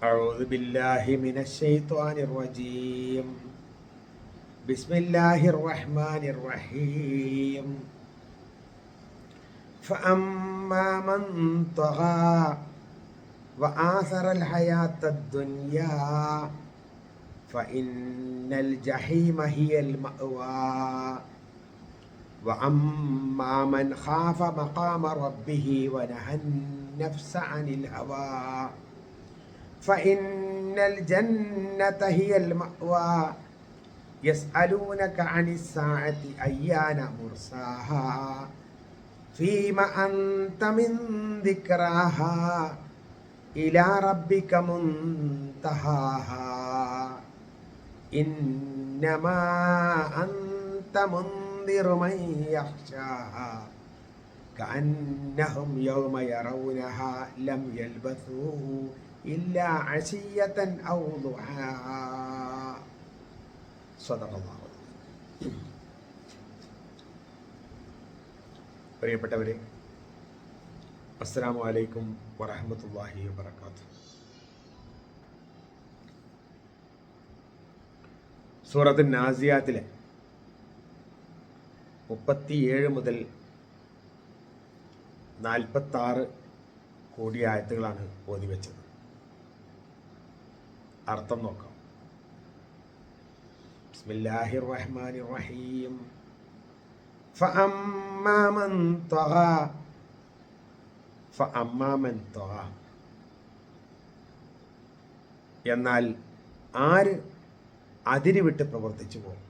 أعوذ بالله من الشيطان الرجيم. بسم الله الرحمن الرحيم. فأما من طغى وآثر الحياة الدنيا فإن الجحيم هي المأوى وأما من خاف مقام ربه ونهى النفس عن الهوى فإن الجنة هي المأوى يسألونك عن الساعة أيان مرساها فيما أنت من ذكراها إلى ربك منتهاها إنما أنت منذر من يخشاها كأنهم يوم يرونها لم يلبثوا إلا عشية أو ضحاها. صدق الله. പ്രിയപ്പെട്ടവരെ, അസ്സലാമു അലൈക്കും വറഹ്മത്തുള്ളാഹി വബറകാതുഹു. സൂറത്തുൻ നാസിയാത്തിലെ 37 മുതൽ 46 കോടി ആയത്തുകളാണ് ഓതിവെച്ചത്. അർത്ഥം നോക്കാം. ബിസ്മില്ലാഹിർ റഹ്മാനിർ റഹീം. ഫഅമ്മാ മൻ തഗാ ഫഅമ്മാ മൻ തഗാ, എന്നാൽ ആര് അതിരുവിട്ട് പ്രവർത്തിച്ചു പോകും.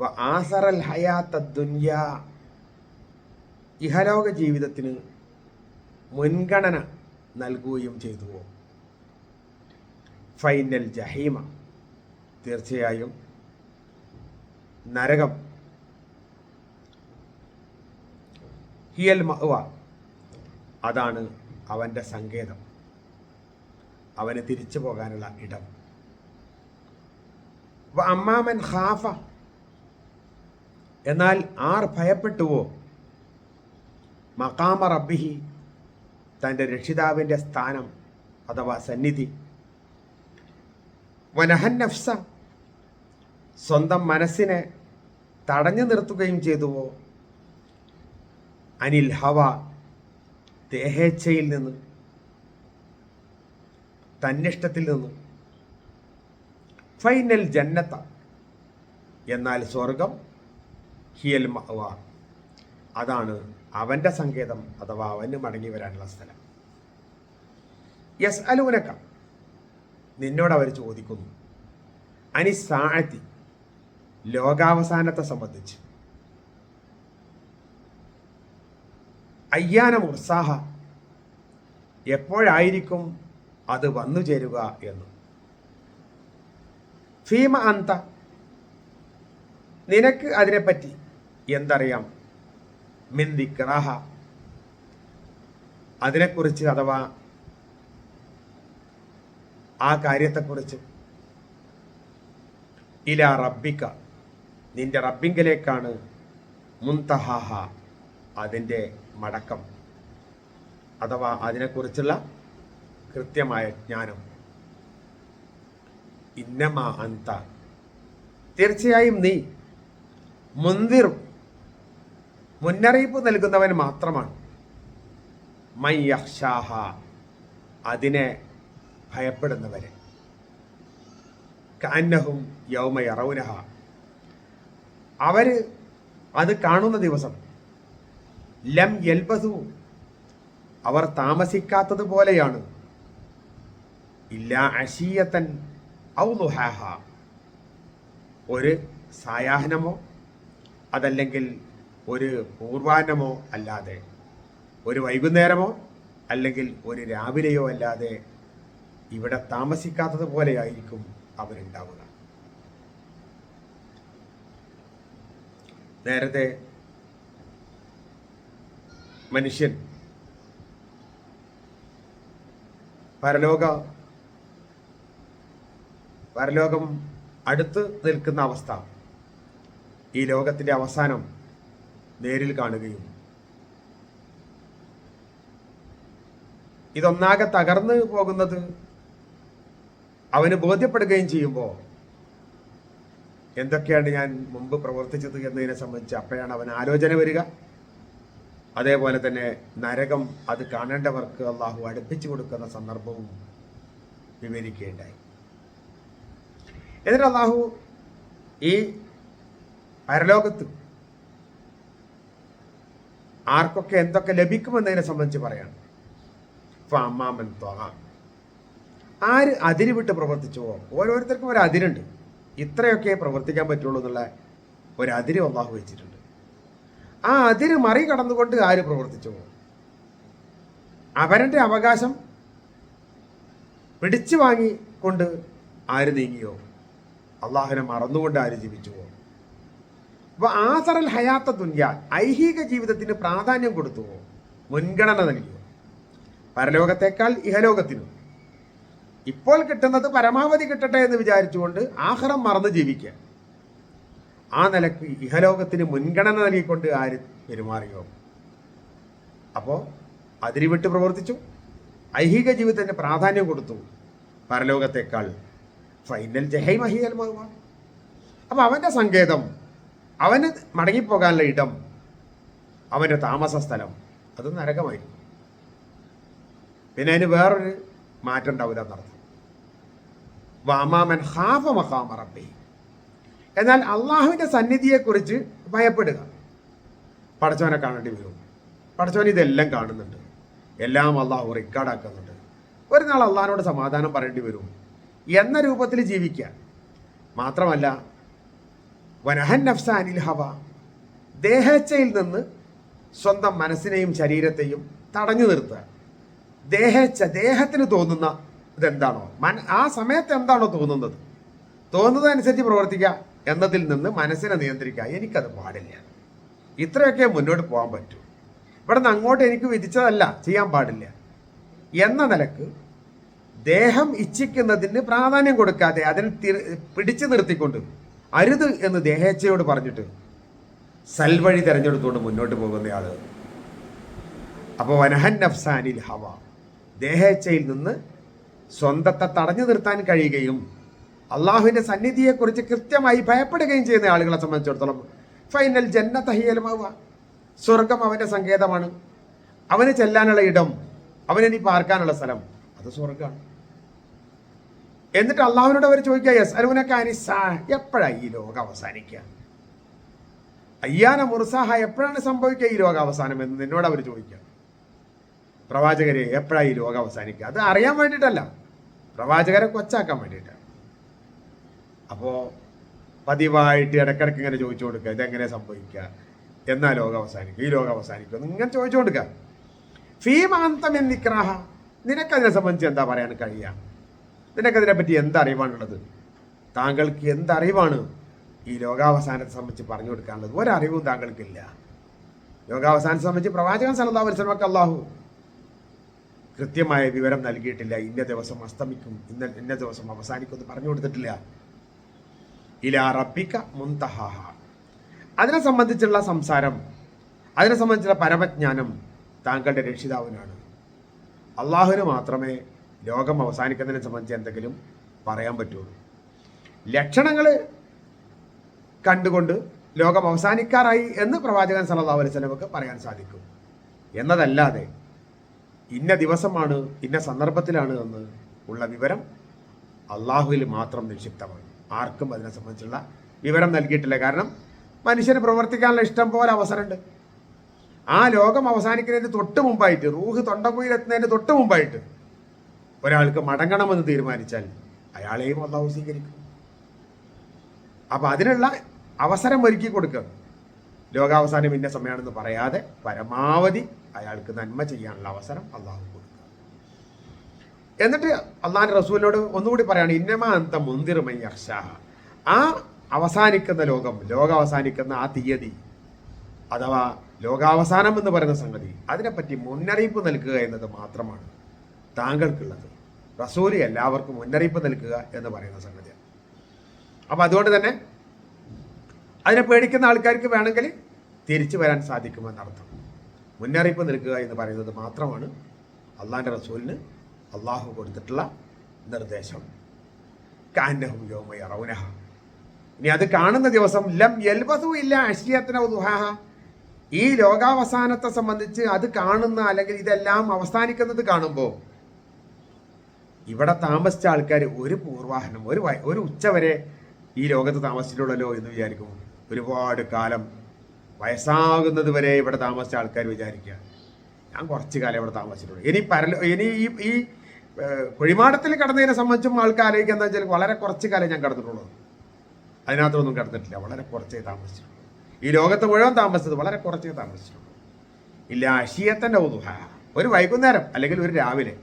വആസറൽ ഹയാത്തദ് ദുനിയാ, ഇഹലോക ജീവിതത്തിന് മുൻഗണന നൽകുകയും ചെയ്തു. ഫൈനൽ ജഹീമ, തീർച്ചയായും നരകം, ഹിയൽ മഅ്വ, അതാണ് അവൻ്റെ സങ്കേതം, അവന് തിരിച്ചു പോകാനുള്ള ഇടം. അമ്മാമൻ ഖാഫ, എന്നാൽ ആർ ഭയപ്പെട്ടുവോ, മഖാമ റബ്ബിഹി, തൻ്റെ രക്ഷിതാവിൻ്റെ സ്ഥാനം അഥവാ സന്നിധി, വനഹൻ നഫ്സ, സ്വന്തം മനസ്സിനെ തടഞ്ഞു നിർത്തുകയും ചെയ്തുവോ, അനിൽ ഹവ, ദേഹേച്ഛയിൽ നിന്ന്, തന്നിഷ്ടത്തിൽ നിന്ന്, ഫൈനൽ ജന്നത്ത, എന്നാൽ സ്വർഗം, ഹിയൽ മഅ്വ, അതാണ് അവൻ്റെ സങ്കേതം അഥവാ അവന് മടങ്ങി വരാനുള്ള സ്ഥലം. യസ്അലൂനക, നിന്നോട് അവർ ചോദിക്കുന്നു, അനി സാഅത്തി, ലോകാവസാനത്തെ സംബന്ധിച്ച്, അയ്യാന മുർസാഹ, എപ്പോഴായിരിക്കും അത് വന്നു ചേരുക എന്ന്. ഫീമ അന്ത, നിനക്ക് അതിനെപ്പറ്റി എന്തറിയാം, മിൻ ദിക്റാഹ, അതിനെക്കുറിച്ച് അഥവാ ആ കാര്യത്തെക്കുറിച്ച്, ഇലാ റബ്ബിക, നിന്റെ റബ്ബിങ്കലേക്കാണ്, മുൻതഹാഹ, അതിൻ്റെ മടക്കം അഥവാ അതിനെക്കുറിച്ചുള്ള കൃത്യമായ ജ്ഞാനം. ഇന്നമാ അന്ത, തീർച്ചയായും നീ, മുൻദിർ, മുന്നറിയിപ്പ് നൽകുന്നവൻ മാത്രമാണ്, മൻ യഖ്ശാഹ, അതിനെ ഭയപ്പെടുന്നവരെ, കഅന്നഹും യൗമ യറൗനഹ, അവർ അത് കാണുന്ന ദിവസം, ലം യൽബസു, അവർ താമസിക്കാത്തതുപോലെയാണ്, ഇല്ലാ അശിയത്തൻ ഔ ദുഹാഹ, ഒരു സായാഹ്നമോ അതല്ലെങ്കിൽ ഒരു പൂർവാഹ്നമോ അല്ലാതെ, ഒരു വൈകുന്നേരമോ അല്ലെങ്കിൽ ഒരു രാവിലെയോ അല്ലാതെ ഇവിടെ താമസിക്കാത്തതുപോലെയായിരിക്കും അവരുണ്ടാവുക. നേരത്തെ മനുഷ്യൻ പരലോകം അടുത്ത് നിൽക്കുന്ന അവസ്ഥ, ഈ ലോകത്തിൻ്റെ അവസാനം നേരിൽ കാണുകയും ഇതൊന്നാകെ തകർന്നു പോകുന്നത് അവന് ബോധ്യപ്പെടുകയും ചെയ്യുമ്പോൾ എന്തൊക്കെയാണ് ഞാൻ മുമ്പ് പ്രവർത്തിച്ചത് എന്നതിനെ സംബന്ധിച്ച് അപ്പോഴാണ് അവൻ ആലോചന വരിക. അതേപോലെ തന്നെ നരകം അത് കാണേണ്ടവർക്ക് അള്ളാഹു അടുപ്പിച്ചു കൊടുക്കുന്ന സന്ദർഭവും വിവരിക്കുകയുണ്ടായി. എന്നിട്ട് അള്ളാഹു ഈ പരലോകത്ത് ആർക്കൊക്കെ എന്തൊക്കെ ലഭിക്കുമെന്നതിനെ സംബന്ധിച്ച് പറയാണ്. അമ്മാമൻ ത്വഗ, ആര് അതിര് വിട്ട് പ്രവർത്തിച്ചുവോ, ഓരോരുത്തർക്കും ഒരു അതിരുണ്ട്, ഇത്രയൊക്കെ പ്രവർത്തിക്കാൻ പറ്റുള്ളൂ എന്നുള്ള ഒരു അതിര് അള്ളാഹു വെച്ചിട്ടുണ്ട്. ആ അതിര് മറികടന്നുകൊണ്ട് ആര് പ്രവർത്തിച്ചുവോ, അവരുടെ അവകാശം പിടിച്ചു വാങ്ങിക്കൊണ്ട് ആര് നീങ്ങിയോ, അള്ളാഹുവിനെ മറന്നുകൊണ്ട് ആര് ജീവിച്ചുവോ, അപ്പോൾ ആസറൽ ഹയാത്ത ദുനിയ, ഐഹിക ജീവിതത്തിന് പ്രാധാന്യം കൊടുത്തുവോ, മുൻഗണന നൽകിയോ, പരലോകത്തേക്കാൾ ഇഹലോകത്തിനും ഇപ്പോൾ കിട്ടുന്നത് പരമാവധി കിട്ടട്ടെ എന്ന് വിചാരിച്ചുകൊണ്ട് ആഖിറം മറന്ന് ജീവിക്കുക, ആ നിലക്ക് ഇഹലോകത്തിന് മുൻഗണന നൽകിക്കൊണ്ട് ആര് പെരുമാറിയോ, അപ്പോൾ അതിരിവിട്ട് പ്രവർത്തിച്ചു, ഐഹിക ജീവിതത്തിന് പ്രാധാന്യം കൊടുത്തു പരലോകത്തേക്കാൾ, ഫൈനൽ ജഹൈമ ഹിയൽ മഅവ, അപ്പോൾ അവൻ്റെ സങ്കേതം, അവന് മടങ്ങിപ്പോകാനുള്ള ഇടം, അവൻ്റെ താമസ സ്ഥലം അത് നരകമായിരിക്കും. പിന്നെ അതിന് വേറൊരു മാറ്റം ഉണ്ടാവില്ല എന്നർത്ഥം. വഅമ്മാമൻ ഖാഫ മഖാമ റബ്ബി, എന്നാൽ അള്ളാഹുവിൻ്റെ സന്നിധിയെക്കുറിച്ച് ഭയപ്പെടുക. പടച്ചവനെ കാണേണ്ടി വരും, പടച്ചവൻ ഇതെല്ലാം കാണുന്നുണ്ട്, എല്ലാം അള്ളാഹു റെക്കോർഡാക്കുന്നുണ്ട്, ഒരു നാൾ അള്ളാഹിനോട് സമാധാനം പറയേണ്ടി വരും എന്ന രൂപത്തിൽ ജീവിക്കുക. മാത്രമല്ല വനഹൻ നഫ്സ അനിൽ ഹവ, ദേഹേച്ഛയിൽ നിന്ന് സ്വന്തം മനസ്സിനെയും ശരീരത്തെയും തടഞ്ഞു നിർത്തുക. ദേഹേച്ഛ, ദേഹത്തിന് തോന്നുന്ന ഇതെന്താണോ, ആ സമയത്ത് എന്താണോ തോന്നുന്നതനുസരിച്ച് പ്രവർത്തിക്കുക എന്നതിൽ നിന്ന് മനസ്സിനെ നിയന്ത്രിക്കുക. എനിക്കത് പാടില്ല, ഇത്രയൊക്കെ മുന്നോട്ട് പോകാൻ പറ്റൂ, ഇവിടെ നിന്ന് അങ്ങോട്ട് എനിക്ക് വിധിച്ചതല്ല, ചെയ്യാൻ പാടില്ല എന്ന നിലക്ക് ദേഹം ഇച്ഛിക്കുന്നതിന് പ്രാധാന്യം കൊടുക്കാതെ അതിനെ പിടിച്ചു നിർത്തിക്കൊണ്ട് അരുത് എന്ന് ദേഹേച്ഛയോട് പറഞ്ഞിട്ട് സൽവഴി തിരഞ്ഞെടുത്തുകൊണ്ട് മുന്നോട്ട് പോകുന്നയാള്. അപ്പോൾ വനഹൻ നഫ്സാനിൽ ഹവ, ദേഹേച്ഛയിൽ നിന്ന് സ്വന്തത്തെ തടഞ്ഞു നിർത്താൻ കഴിയുകയും അള്ളാഹുവിൻ്റെ സന്നിധിയെക്കുറിച്ച് കൃത്യമായി ഭയപ്പെടുകയും ചെയ്യുന്ന ആളുകളെ സംബന്ധിച്ചിടത്തോളം ഫൈനൽ ജന്നത ഹിയൽ മഅവ, സ്വർഗം അവൻ്റെ സങ്കേതമാണ്, അവന് ചെല്ലാനുള്ള ഇടം, അവനിനി പാർക്കാനുള്ള സ്ഥലം അത് സ്വർഗമാണ്. എന്നിട്ട് അള്ളാഹുവിനോട് അവർ ചോദിക്കുക, യസ്അലൂനക അനിസ്സാ, എപ്പോഴാണ് ഈ ലോകം അവസാനിക്കുക, അയ്യാന മുർസാഹ, എപ്പോഴാണ് സംഭവിക്കുക ഈ ലോക അവസാനം എന്ന് നിന്നോട് അവർ ചോദിക്കുക. പ്രവാചകരെ എപ്പോഴാണ് ഈ ലോകം അവസാനിക്കുക, അത് അറിയാൻ വേണ്ടിയിട്ടല്ല, പ്രവാചകരെ കൊച്ചാക്കാൻ വേണ്ടിയിട്ടാണ്. അപ്പോൾ പതിവായിട്ട് ഇടയ്ക്കിടയ്ക്ക് ഇങ്ങനെ ചോദിച്ചു കൊടുക്കുക, ഇതെങ്ങനെ സംഭവിക്കുക, എന്നാ ലോകം അവസാനിക്കുക, ഈ ലോകം അവസാനിക്കുക എന്ന് ഇങ്ങനെ ചോദിച്ചു കൊടുക്കുക. ഫീമാന്തം എന്നിക്രാഹ, നിനക്കതിനെ സംബന്ധിച്ച് എന്താ പറയാൻ കഴിയുക, നിനക്കതിനെ പറ്റി എന്തറിവാണുള്ളത്, താങ്കൾക്ക് എന്തറിവാണ് ഈ ലോകാവസാനത്തെ സംബന്ധിച്ച് പറഞ്ഞു കൊടുക്കാനുള്ളത്? ഒരറിവും താങ്കൾക്കില്ല. ലോകാവസാനത്തെ സംബന്ധിച്ച് പ്രവാചകൻ സല്ലല്ലാഹു അലൈഹി വസല്ലമക്ക് അല്ലാഹു കൃത്യമായ വിവരം നൽകിയിട്ടില്ല. ഇന്ന ദിവസം അസ്തമിക്കും, ഇന്ന ദിവസം അവസാനിക്കും എന്ന് പറഞ്ഞു കൊടുത്തിട്ടില്ല. ഇലാ റബ്ബിക മുൻതഹാഹ, അതിനെ സംബന്ധിച്ചുള്ള സംസാരം, അതിനെ സംബന്ധിച്ചുള്ള പരമജ്ഞാനം താങ്കളുടെ രക്ഷിതാവിനാണ്. അള്ളാഹുവിന് മാത്രമേ ലോകം അവസാനിക്കുന്നതിനെ സംബന്ധിച്ച് എന്തെങ്കിലും പറയാൻ പറ്റുള്ളൂ. ലക്ഷണങ്ങൾ കണ്ടുകൊണ്ട് ലോകം അവസാനിക്കാറായി എന്ന് പ്രവാചകൻ സല്ലല്ലാഹു അലൈഹി വസല്ലമക്ക് പറയാൻ സാധിക്കും എന്നതല്ലാതെ ഇന്ന ദിവസമാണ്, ഇന്ന സന്ദർഭത്തിലാണ് എന്ന് ഉള്ള വിവരം അള്ളാഹുവിൽ മാത്രം നിക്ഷിപ്തമാണ്. ആർക്കും അതിനെ സംബന്ധിച്ചുള്ള വിവരം നൽകിയിട്ടില്ല. കാരണം മനുഷ്യന് പ്രവർത്തിക്കാനുള്ള ഇഷ്ടം പോലെ അവസരമുണ്ട്. ആ ലോകം അവസാനിക്കുന്നതിന് തൊട്ട് മുമ്പായിട്ട്, റൂഹ് തൊണ്ടക്കുയിലെത്തുന്നതിന് തൊട്ട് മുമ്പായിട്ട് ഒരാൾക്ക് മടങ്ങണമെന്ന് തീരുമാനിച്ചാൽ അയാളെയും അള്ളാഹു സ്വീകരിക്കും. അപ്പം അതിനുള്ള അവസരം ഒരുക്കി കൊടുക്കുക. ലോകാവസാനം ഇന്ന സമയമാണെന്ന് പറയാതെ പരമാവധി അയാൾക്ക് നന്മ ചെയ്യാനുള്ള അവസരം അള്ളാഹു കൊടുക്കുക. എന്നിട്ട് അള്ളാഹിൻ്റെ റസൂലിനോട് ഒന്നുകൂടി പറയാണ്, ഇന്നമാ അന്ത മുന്തിറുമൈ യഖ്ശാഹ, ആ അവസാനിക്കുന്ന ലോകം അവസാനിക്കുന്ന ആ തീയതി അഥവാ ലോകാവസാനം എന്ന് പറയുന്ന സംഗതി, അതിനെപ്പറ്റി മുന്നറിയിപ്പ് നൽകുക എന്നത് മാത്രമാണ് താങ്കൾക്കുള്ളത്. റസൂല് എല്ലാവർക്കും മുന്നറിയിപ്പ് നൽകുക എന്ന് പറയുന്ന സംഗതിയാണ്. അപ്പം അതുകൊണ്ട് തന്നെ അതിനെ പേടിക്കുന്ന ആൾക്കാർക്ക് വേണമെങ്കിൽ തിരിച്ചു വരാൻ സാധിക്കുമെന്നർത്ഥം. മുന്നറിയിപ്പ് നൽകുക എന്ന് പറയുന്നത് മാത്രമാണ് അള്ളാഹിൻ്റെ റസൂലിന് അള്ളാഹു കൊടുത്തിട്ടുള്ള നിർദ്ദേശം. കാന്നഹും യൗമ യറൗനഹ, ഇനി അത് കാണുന്ന ദിവസം ലം യൽബസു ഇല്ല അശ്രിയത്തിനോ ദുഹാഹ, ഈ ലോകാവസാനത്തെ സംബന്ധിച്ച് അത് കാണുന്ന അല്ലെങ്കിൽ ഇതെല്ലാം അവസാനിക്കുന്നത് കാണുമ്പോൾ ഇവിടെ താമസിച്ച ആൾക്കാർ ഒരു പൂർവാഹനം ഒരു ഉച്ചവരെ ഈ ലോകത്ത് താമസിച്ചിട്ടുള്ളല്ലോ എന്ന് വിചാരിക്കും. ഒരുപാട് കാലം വയസ്സാകുന്നത് വരെ ഇവിടെ താമസിച്ച ആൾക്കാർ വിചാരിക്കുക ഞാൻ കുറച്ച് കാലം ഇവിടെ താമസിച്ചിട്ടുള്ളൂ. ഇനി ഈ കുഴിമാടത്തിൽ കടന്നതിനെ സംബന്ധിച്ചും ആൾക്കാർ ആലോചിക്കുക എന്താ വെച്ചാൽ വളരെ കുറച്ച് കാലം ഞാൻ കടന്നിട്ടുള്ളൂ, അതിനകത്തൊന്നും കിടന്നിട്ടില്ല, വളരെ കുറച്ചേ താമസിച്ചിട്ടുള്ളൂ. ഈ ലോകത്ത് മുഴുവൻ താമസിച്ചത് വളരെ കുറച്ചേ താമസിച്ചിട്ടുള്ളൂ. ഇല്ല അഷിയത്തൻ്റെ ഉദുഹ, ഒരു വൈകുന്നേരം അല്ലെങ്കിൽ ഒരു രാവിലെ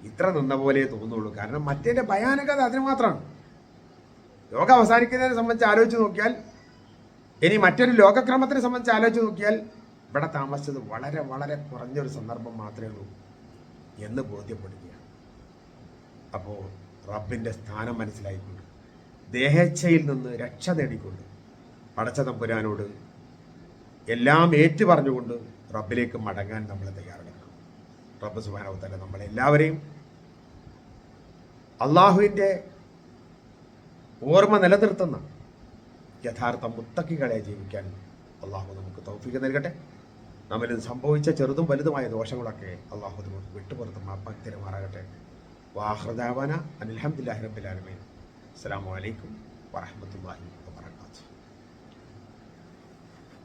ഇത്ര നിന്ന പോലെ തോന്നുള്ളൂ. കാരണം മറ്റേൻ്റെ ഭയാനകത അതിന് മാത്രമാണ്. ലോകം അവസാനിക്കുന്നതിനെ സംബന്ധിച്ച് ആലോചിച്ച് നോക്കിയാൽ, ഇനി മറ്റൊരു ലോകക്രമത്തിനെ സംബന്ധിച്ച് ആലോചിച്ച് നോക്കിയാൽ ഇവിടെ താമസിച്ചത് വളരെ വളരെ കുറഞ്ഞൊരു സന്ദർഭം മാത്രമേ ഉള്ളൂ എന്ന് ബോധ്യപ്പെടുകയാണ്. അപ്പോൾ റബ്ബിൻ്റെ സ്ഥാനം മനസ്സിലായിക്കൊണ്ട് ദേഹേച്ഛയിൽ നിന്ന് രക്ഷ നേടിക്കൊണ്ട് പടച്ച തമ്പുരാനോട് എല്ലാം ഏറ്റു പറഞ്ഞുകൊണ്ട് റബ്ബിലേക്ക് മടങ്ങാൻ നമ്മൾ തയ്യാറെടുക്കണം. റബ്ബ് സുബ്ഹാനഹു വ തആല നമ്മളെല്ലാവരെയും അള്ളാഹുവിൻ്റെ ഓർമ്മ നിലനിർത്തുന്ന യഥാർത്ഥ മുത്തക്കികളെ ജീവിക്കാൻ അള്ളാഹു നമുക്ക് തൗഫീഖ് നൽകട്ടെ. നമ്മളിൽ സംഭവിച്ച ചെറുതും വലുതുമായ ദോഷങ്ങളൊക്കെ അള്ളാഹു നമുക്ക് വിട്ടുപുറത്ത് മാപ്പാക്കി തരുമാറാകട്ടെ. വാഹൃദാവാന അൽഹംദുലില്ലാഹി റബ്ബിൽ ആലമീൻ. അസ്സലാമു അലൈക്കും വറഹ്മത്തുള്ളാഹി